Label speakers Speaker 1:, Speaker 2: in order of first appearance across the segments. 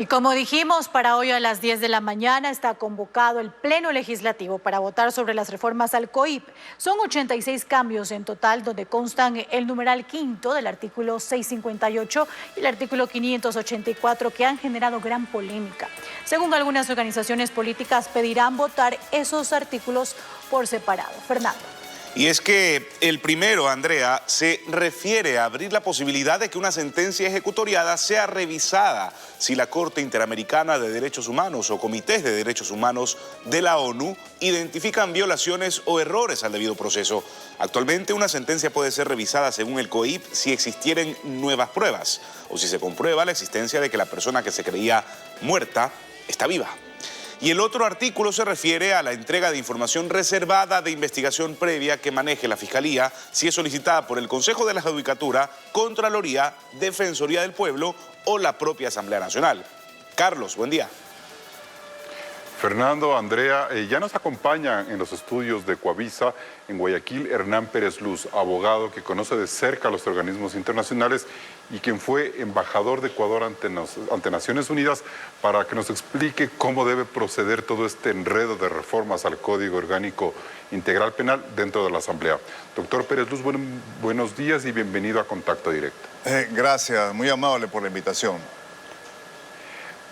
Speaker 1: Y como dijimos, para hoy a las 10 de la mañana está convocado el Pleno Legislativo para votar sobre las reformas al COIP. Son 86 cambios en total, donde constan el numeral quinto del artículo 658 y el artículo 584, que han generado gran polémica. Según algunas organizaciones políticas, pedirán votar esos artículos por separado. Fernando.
Speaker 2: Y es que el primero, Andrea, se refiere a abrir la posibilidad de que una sentencia ejecutoriada sea revisada si la Corte Interamericana de Derechos Humanos o comités de derechos humanos de la ONU identifican violaciones o errores al debido proceso. Actualmente una sentencia puede ser revisada según el COIP si existieren nuevas pruebas o si se comprueba la existencia de que la persona que se creía muerta está viva. Y el otro artículo se refiere a la entrega de información reservada de investigación previa que maneje la Fiscalía si es solicitada por el Consejo de la Judicatura, Contraloría, Defensoría del Pueblo o la propia Asamblea Nacional. Carlos, buen día.
Speaker 3: Fernando, Andrea, ya nos acompaña en los estudios de Coavisa en Guayaquil Hernán Pérez Luz, abogado que conoce de cerca los organismos internacionales y quien fue embajador de Ecuador ante Naciones Unidas, para que nos explique cómo debe proceder todo este enredo de reformas al Código Orgánico Integral Penal dentro de la Asamblea. Doctor Pérez Luz, buenos días y bienvenido a Contacto Directo.
Speaker 4: Gracias, muy amable por la invitación.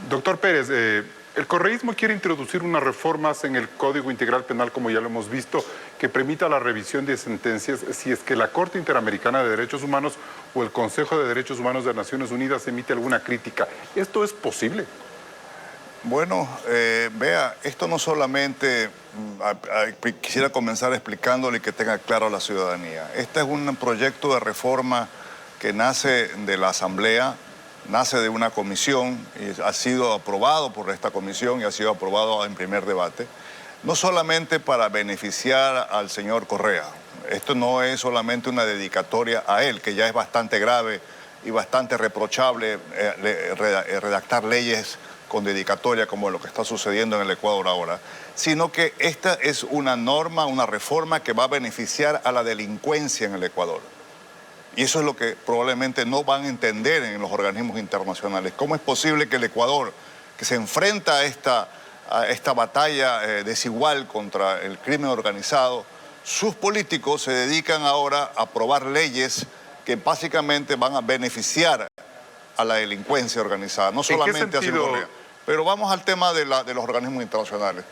Speaker 3: Doctor Pérez, el correísmo quiere introducir unas reformas en el Código Integral Penal, como ya lo hemos visto, que permita la revisión de sentencias si es que la Corte Interamericana de Derechos Humanos o el Consejo de Derechos Humanos de Naciones Unidas emite alguna crítica. ¿Esto es posible?
Speaker 4: Bueno, vea, esto no solamente, quisiera comenzar explicándole y que tenga claro a la ciudadanía. Este es un proyecto de reforma que nace de la Asamblea, nace de una comisión y ha sido aprobado por esta comisión y ha sido aprobado en primer debate, no solamente para beneficiar al señor Correa. Esto no es solamente una dedicatoria a él, que ya es bastante grave y bastante reprochable redactar leyes con dedicatoria como lo que está sucediendo en el Ecuador ahora, sino que esta es una norma, una reforma que va a beneficiar a la delincuencia en el Ecuador. Y eso es lo que probablemente no van a entender en los organismos internacionales. ¿Cómo es posible que el Ecuador, que se enfrenta a esta batalla desigual contra el crimen organizado, sus políticos se dedican ahora a aprobar leyes que básicamente van a beneficiar a la delincuencia organizada, no solamente a Correa? Pero vamos al tema de los organismos internacionales.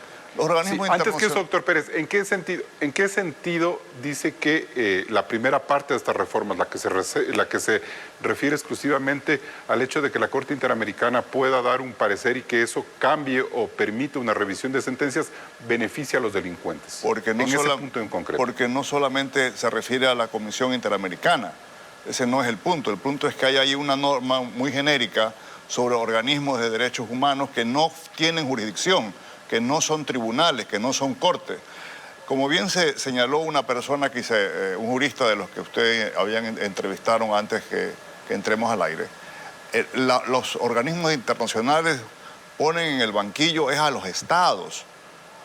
Speaker 3: Antes que eso, doctor Pérez, ¿en qué sentido dice que la primera parte de estas reformas, la que se refiere exclusivamente al hecho de que la Corte Interamericana pueda dar un parecer y que eso cambie o permite una revisión de sentencias, beneficia a los delincuentes?
Speaker 4: Porque no,
Speaker 3: ese punto en concreto.
Speaker 4: Porque no solamente se refiere a la Comisión Interamericana, ese no es el punto es que hay ahí una norma muy genérica sobre organismos de derechos humanos que no tienen jurisdicción, que no son tribunales, que no son cortes. Como bien se señaló una persona un jurista de los que ustedes entrevistaron antes que entremos al aire, los organismos internacionales ponen en el banquillo es a los estados,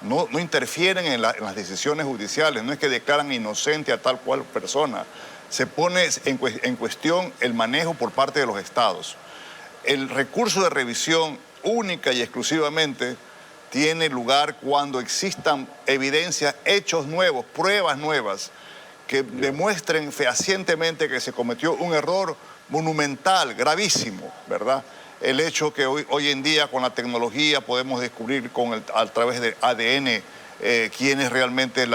Speaker 4: no interfieren en las decisiones judiciales, no es que declaran inocente a tal cual persona, se pone en cuestión el manejo por parte de los estados. El recurso de revisión única y exclusivamente tiene lugar cuando existan evidencias, hechos nuevos, pruebas nuevas que demuestren fehacientemente que se cometió un error monumental, gravísimo, ¿verdad? El hecho que hoy en día con la tecnología podemos descubrir a través de ADN quién es realmente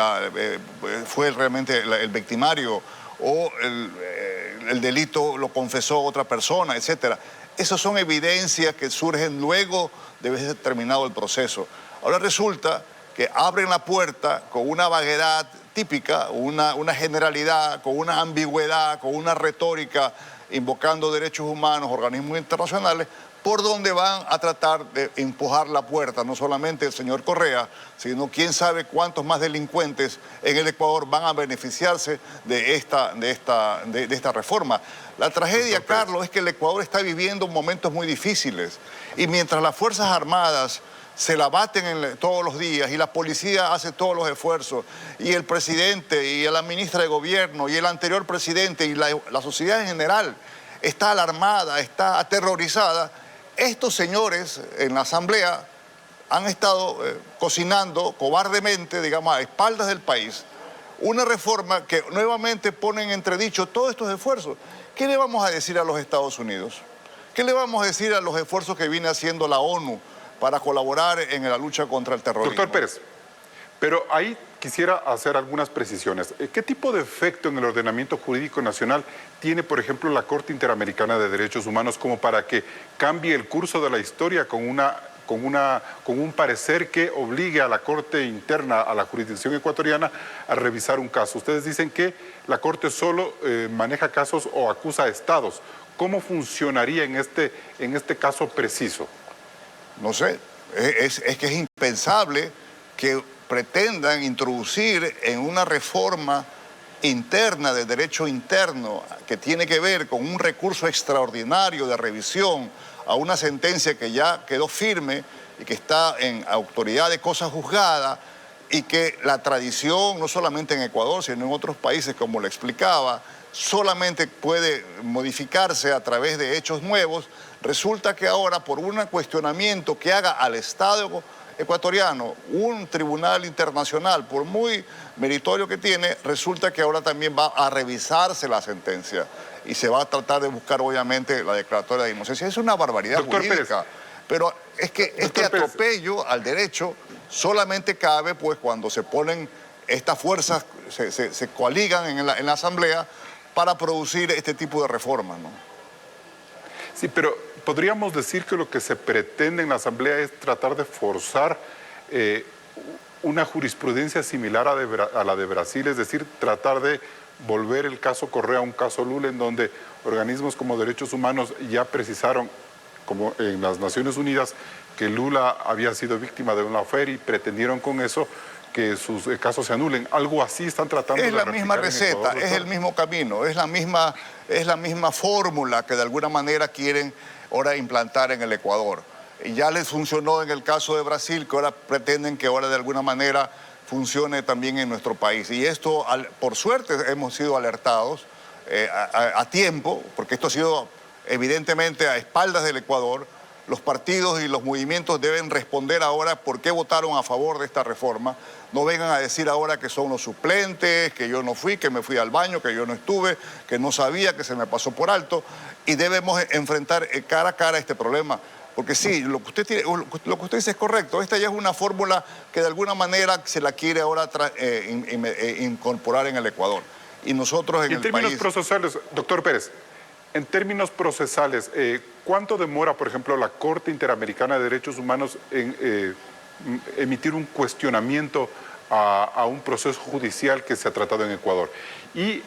Speaker 4: fue realmente el victimario o el delito lo confesó otra persona, etcétera. Esas son evidencias que surgen luego de haber terminado el proceso. Ahora resulta que abren la puerta con una vaguedad típica, una generalidad, con una ambigüedad, con una retórica, invocando derechos humanos, organismos internacionales, por donde van a tratar de empujar la puerta, no solamente el señor Correa, sino quién sabe cuántos más delincuentes en el Ecuador van a beneficiarse de esta reforma. La tragedia, Carlos, es que el Ecuador está viviendo momentos muy difíciles y mientras las Fuerzas Armadas se la baten todos los días y la policía hace todos los esfuerzos y el presidente y la ministra de Gobierno y el anterior presidente y la sociedad en general está alarmada, está aterrorizada, estos señores en la Asamblea han estado cocinando cobardemente, digamos, a espaldas del país, una reforma que nuevamente pone en entredicho todos estos esfuerzos. ¿Qué le vamos a decir a los Estados Unidos? ¿Qué le vamos a decir a los esfuerzos que viene haciendo la ONU para colaborar en la lucha contra el terrorismo?
Speaker 3: Doctor Pérez, pero ahí quisiera hacer algunas precisiones. ¿Qué tipo de efecto en el ordenamiento jurídico nacional tiene, por ejemplo, la Corte Interamericana de Derechos Humanos como para que cambie el curso de la historia con un parecer que obligue a la Corte Interna, a la jurisdicción ecuatoriana, a revisar un caso? Ustedes dicen que la Corte solo maneja casos o acusa a estados. ¿Cómo funcionaría en este caso preciso?
Speaker 4: No sé, es que es impensable que pretendan introducir en una reforma interna de derecho interno que tiene que ver con un recurso extraordinario de revisión a una sentencia que ya quedó firme y que está en autoridad de cosa juzgada, y que la tradición, no solamente en Ecuador, sino en otros países, como le explicaba, solamente puede modificarse a través de hechos nuevos. Resulta que ahora, por un cuestionamiento que haga al Estado ecuatoriano un tribunal internacional, por muy meritorio que tiene, resulta que ahora también va a revisarse la sentencia y se va a tratar de buscar, obviamente, la declaratoria de inocencia. Es una barbaridad jurídica. Pero es que este atropello al derecho solamente cabe pues cuando se ponen estas fuerzas, se coaligan en la Asamblea para producir este tipo de reformas, ¿no?
Speaker 3: Sí, pero podríamos decir que lo que se pretende en la Asamblea es tratar de forzar una jurisprudencia similar a la de Brasil, es decir, tratar de volver el caso Correa a un caso Lula, en donde organismos como Derechos Humanos ya precisaron, como en las Naciones Unidas, que Lula había sido víctima de una affair y pretendieron con eso que sus casos se anulen. Algo así están tratando de replicar. Es la misma
Speaker 4: receta, es el mismo camino, es la misma fórmula que de alguna manera quieren ahora implantar en el Ecuador. Y ya les funcionó en el caso de Brasil, que ahora pretenden que ahora de alguna manera funcione también en nuestro país. Y esto, por suerte, hemos sido alertados a tiempo, porque esto ha sido evidentemente a espaldas del Ecuador. Los partidos y los movimientos deben responder ahora por qué votaron a favor de esta reforma. No vengan a decir ahora que son los suplentes, que yo no fui, que me fui al baño, que yo no estuve, que no sabía, que se me pasó por alto. Y debemos enfrentar cara a cara este problema. Porque sí, lo que usted dice es correcto. Esta ya es una fórmula que de alguna manera se la quiere ahora incorporar en el Ecuador. Y nosotros en el país...
Speaker 3: En términos procesales, doctor Pérez, en términos procesales, ¿cuánto demora, por ejemplo, la Corte Interamericana de Derechos Humanos en emitir un cuestionamiento a un proceso judicial que se ha tratado en Ecuador? Y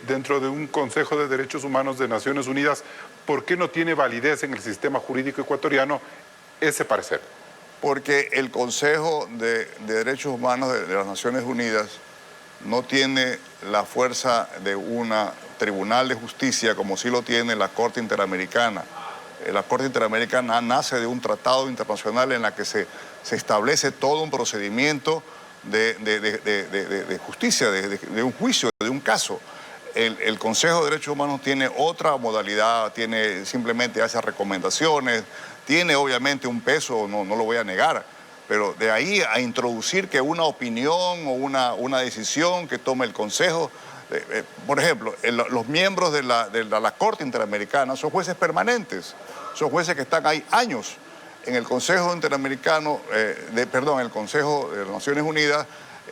Speaker 3: dentro de un Consejo de Derechos Humanos de Naciones Unidas, ¿por qué no tiene validez en el sistema jurídico ecuatoriano ese parecer?
Speaker 4: Porque el Consejo de Derechos Humanos de las Naciones Unidas no tiene la fuerza de una Tribunal de Justicia como sí lo tiene la Corte Interamericana. La Corte Interamericana nace de un tratado internacional en la que se establece todo un procedimiento de justicia, de un juicio, de un caso. El Consejo de Derechos Humanos tiene otra modalidad, simplemente hace recomendaciones, tiene obviamente un peso, no lo voy a negar, pero de ahí a introducir que una opinión o una decisión que tome el Consejo, por ejemplo, los miembros de la Corte Interamericana son jueces permanentes, son jueces que están ahí años. En el Consejo Interamericano, el Consejo de las Naciones Unidas,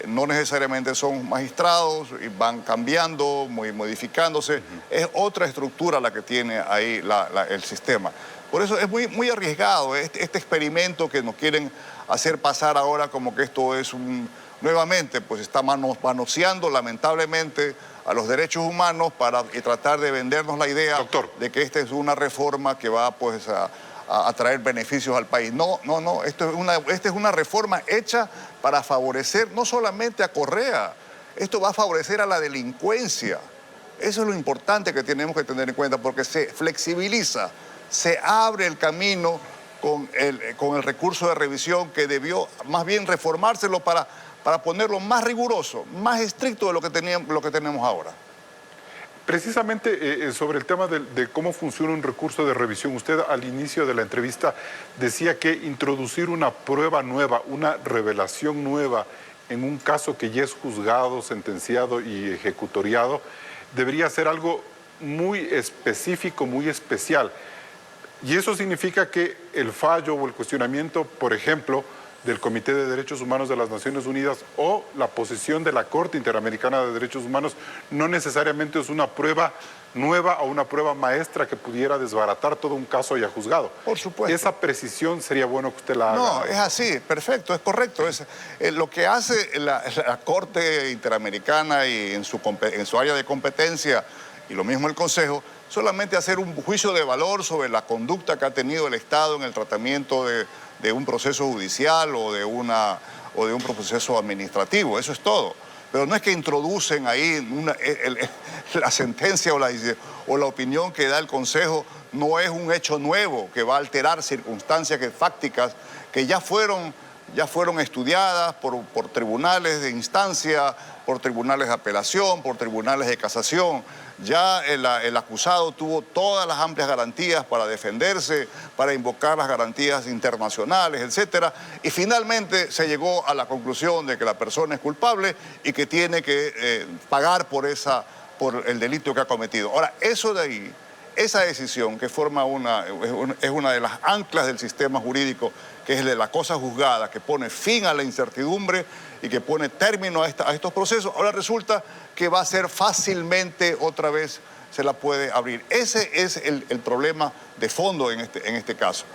Speaker 4: no necesariamente son magistrados y van cambiando, modificándose. Es otra estructura la que tiene ahí el sistema. Por eso es muy arriesgado este experimento que nos quieren hacer pasar ahora como que esto es nuevamente, pues está manoseando lamentablemente a los derechos humanos y tratar de vendernos la idea, doctor, de que esta es una reforma que va pues a traer beneficios al país. No, esta es una reforma hecha para favorecer no solamente a Correa, esto va a favorecer a la delincuencia. Eso es lo importante que tenemos que tener en cuenta, porque se flexibiliza, se abre el camino con el recurso de revisión que debió más bien reformárselo para ponerlo más riguroso, más estricto de lo que tenemos ahora.
Speaker 3: Precisamente sobre el tema de cómo funciona un recurso de revisión, usted al inicio de la entrevista decía que introducir una prueba nueva, una revelación nueva en un caso que ya es juzgado, sentenciado y ejecutoriado, debería ser algo muy específico, muy especial. Y eso significa que el fallo o el cuestionamiento, por ejemplo, del Comité de Derechos Humanos de las Naciones Unidas o la posición de la Corte Interamericana de Derechos Humanos no necesariamente es una prueba nueva o una prueba maestra que pudiera desbaratar todo un caso ya juzgado.
Speaker 4: Por supuesto.
Speaker 3: Esa precisión sería bueno que usted la haga.
Speaker 4: No, es así, perfecto, es correcto. Lo que hace la Corte Interamericana y en su área de competencia, y lo mismo el Consejo, solamente hacer un juicio de valor sobre la conducta que ha tenido el Estado en el tratamiento de un proceso judicial o de un proceso administrativo, eso es todo. Pero no es que introducen ahí la sentencia o la opinión que da el Consejo, no es un hecho nuevo que va a alterar circunstancias fácticas que ya fueron estudiadas por tribunales de instancia, por tribunales de apelación, por tribunales de casación. Ya el acusado tuvo todas las amplias garantías para defenderse, para invocar las garantías internacionales, etcétera, y finalmente se llegó a la conclusión de que la persona es culpable y que tiene que pagar por el delito que ha cometido. Ahora, eso de ahí, esa decisión que forma es una de las anclas del sistema jurídico, que es el de la cosa juzgada, que pone fin a la incertidumbre y que pone término a estos procesos, ahora resulta que va a ser fácilmente otra vez se la puede abrir. Ese es el problema de fondo en este caso.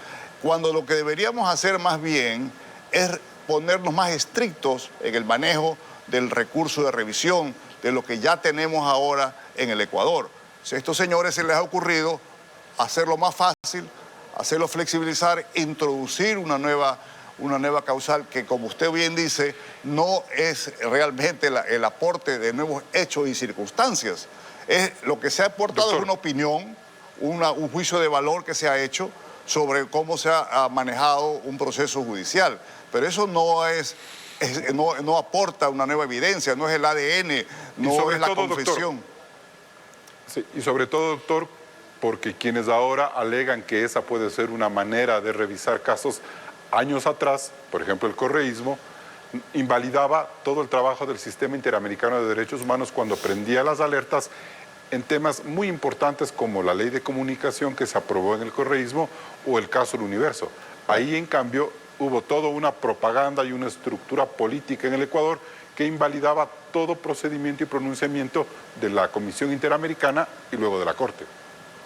Speaker 4: Cuando lo que deberíamos hacer más bien es ponernos más estrictos en el manejo del recurso de revisión, de lo que ya tenemos ahora en el Ecuador. Si a estos señores se les ha ocurrido hacerlo más fácil, hacerlo flexibilizar, introducir una nueva causal que, como usted bien dice, no es realmente el aporte de nuevos hechos y circunstancias. Lo que se ha aportado es una opinión, un juicio de valor que se ha hecho sobre cómo se ha manejado un proceso judicial. Pero eso no aporta una nueva evidencia, no es el ADN, no es la confesión.
Speaker 3: Doctor, sí, y sobre todo, doctor, porque quienes ahora alegan que esa puede ser una manera de revisar casos años atrás, por ejemplo el correísmo, invalidaba todo el trabajo del Sistema Interamericano de Derechos Humanos cuando prendía las alertas en temas muy importantes como la ley de comunicación que se aprobó en el correísmo o el caso del Universo. Ahí, en cambio, hubo toda una propaganda y una estructura política en el Ecuador que invalidaba todo procedimiento y pronunciamiento de la Comisión Interamericana y luego de la Corte.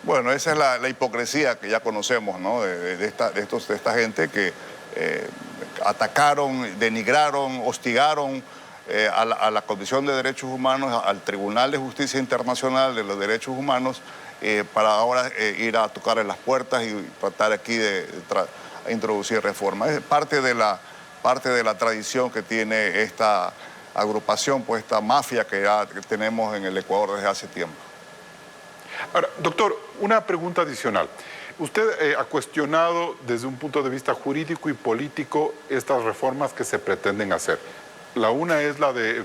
Speaker 4: Bueno, esa es la hipocresía que ya conocemos, ¿no? de esta gente que atacaron, denigraron, hostigaron a la Comisión de Derechos Humanos, al Tribunal de Justicia Internacional de los Derechos Humanos, para ahora ir a tocar en las puertas y tratar aquí de introducir reformas. Es parte de la tradición que tiene esta agrupación, pues esta mafia que tenemos en el Ecuador desde hace tiempo.
Speaker 3: Ahora, doctor, una pregunta adicional. Usted ha cuestionado desde un punto de vista jurídico y político estas reformas que se pretenden hacer. La una es la de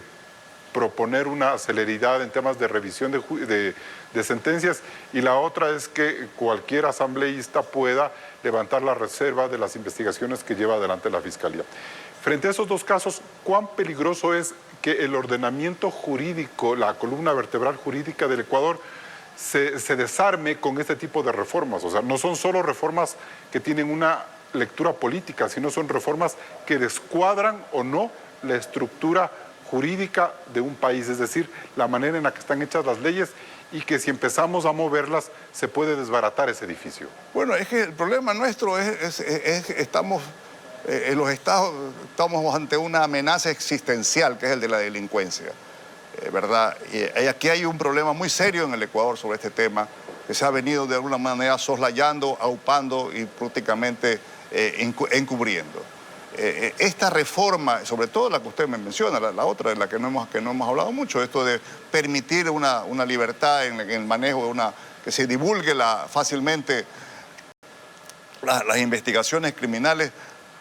Speaker 3: proponer una celeridad en temas de revisión de sentencias, y la otra es que cualquier asambleísta pueda levantar la reserva de las investigaciones que lleva adelante la Fiscalía. Frente a esos dos casos, ¿cuán peligroso es que el ordenamiento jurídico, la columna vertebral jurídica del Ecuador, se desarme con este tipo de reformas? O sea, no son solo reformas que tienen una lectura política, sino son reformas que descuadran o no la estructura jurídica de un país, es decir, la manera en la que están hechas las leyes, y que si empezamos a moverlas se puede desbaratar ese edificio.
Speaker 4: Bueno, es que el problema nuestro es que estamos en los estados, estamos ante una amenaza existencial, que es el de la delincuencia. ¿Verdad? Y aquí hay un problema muy serio en el Ecuador sobre este tema, que se ha venido de alguna manera soslayando, aupando y prácticamente encubriendo. Esta reforma, sobre todo la que usted me menciona, la otra de la que no hemos hablado mucho, esto de permitir una libertad en el manejo que se divulgue fácilmente las investigaciones criminales,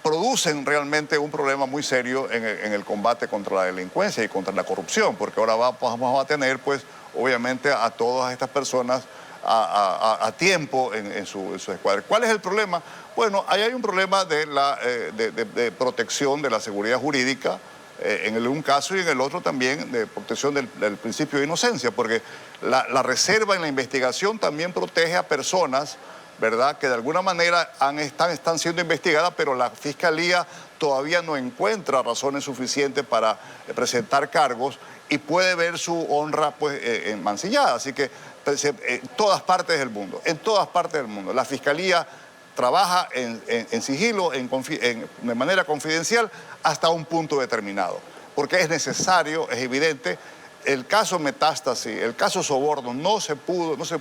Speaker 4: producen realmente un problema muy serio en el combate contra la delincuencia y contra la corrupción, porque ahora vamos a tener pues obviamente, a todas estas personas a tiempo en su escuadra. ¿Cuál es el problema? Bueno, ahí hay un problema de protección de la seguridad jurídica, en un caso, y en el otro también de protección del principio de inocencia, porque la reserva en la investigación también protege a personas, ¿verdad?, que de alguna manera están siendo investigadas, pero la Fiscalía todavía no encuentra razones suficientes para presentar cargos y puede ver su honra pues, mancillada. Así que en todas partes del mundo, la Fiscalía trabaja en sigilo, de manera confidencial, hasta un punto determinado, porque es necesario, es evidente. El caso Metástasis, el caso Soborno, no se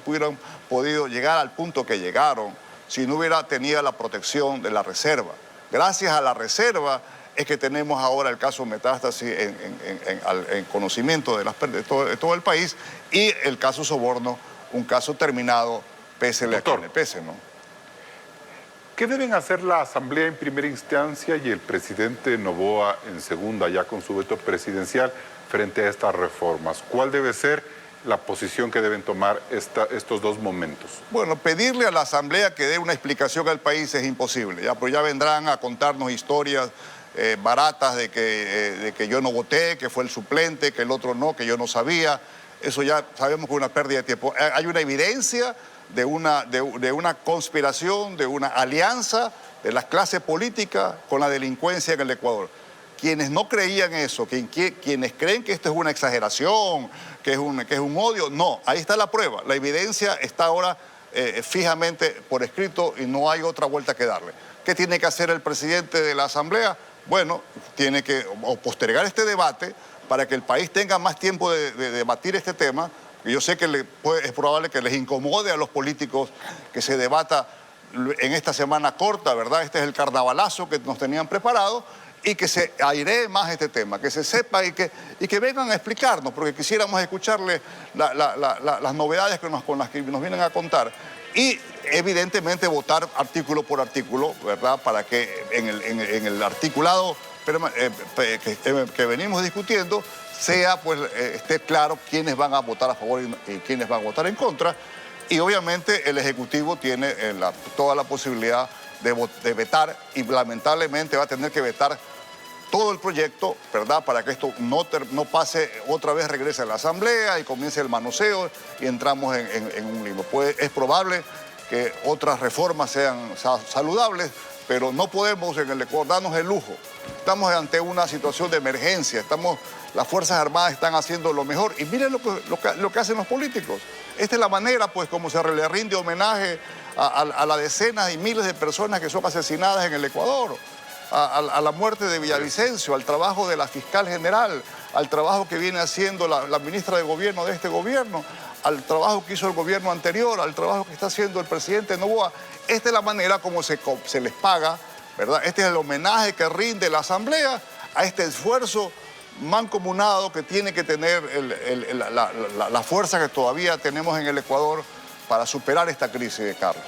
Speaker 4: hubieran podido llegar al punto que llegaron si no hubiera tenido la protección de la reserva. Gracias a la reserva es que tenemos ahora el caso Metástasis en conocimiento de todo el país, y el caso Soborno, un caso terminado, pese a quien le pese, ¿no?
Speaker 3: ¿Qué deben hacer la Asamblea en primera instancia y el presidente Noboa en segunda, ya con su veto presidencial, frente a estas reformas? ¿Cuál debe ser la posición que deben tomar estos dos momentos?
Speaker 4: Bueno, pedirle a la Asamblea que dé una explicación al país es imposible, ¿ya? Pero ya vendrán a contarnos historias baratas de que yo no voté, que fue el suplente, que el otro no, que yo no sabía. Eso ya sabemos que es una pérdida de tiempo. Hay una evidencia de una conspiración, de una alianza de las clases políticas con la delincuencia en el Ecuador. Quienes no creían eso, quienes creen que esto es una exageración, que es un odio, no, ahí está la prueba. La evidencia está ahora fijamente por escrito y no hay otra vuelta que darle. ¿Qué tiene que hacer el presidente de la Asamblea? Bueno, tiene que postergar este debate para que el país tenga más tiempo de debatir este tema. Yo sé que es probable que les incomode a los políticos que se debata en esta semana corta, ¿verdad? Este es el carnavalazo que nos tenían preparado, y que se airee más este tema, que se sepa y que vengan a explicarnos, porque quisiéramos escucharle las novedades con las que nos vienen a contar. Y evidentemente votar artículo por artículo, ¿verdad?, para que en el articulado que venimos discutiendo esté claro quiénes van a votar a favor y quiénes van a votar en contra. Y obviamente el Ejecutivo tiene toda la posibilidad de vetar, y lamentablemente va a tener que vetar todo el proyecto, ¿verdad?, para que esto no pase otra vez, regrese a la Asamblea y comience el manoseo y entramos en un limbo. Es probable que otras reformas sean saludables, pero no podemos en el Ecuador darnos el lujo. Estamos ante una situación de emergencia, las Fuerzas Armadas están haciendo lo mejor, y miren lo que hacen los políticos. Esta es la manera, pues, como se le rinde homenaje a las decenas y miles de personas que son asesinadas en el Ecuador, a la muerte de Villavicencio, al trabajo de la fiscal general, al trabajo que viene haciendo la ministra de Gobierno de este gobierno, al trabajo que hizo el gobierno anterior, al trabajo que está haciendo el presidente Noboa. Esta es la manera como se les paga, ¿verdad? Este es el homenaje que rinde la Asamblea a este esfuerzo mancomunado que tiene que tener la fuerza que todavía tenemos en el Ecuador para superar esta crisis, Carlos.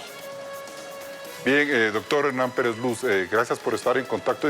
Speaker 3: Bien, doctor Hernán Pérez Luz, gracias por estar en contacto.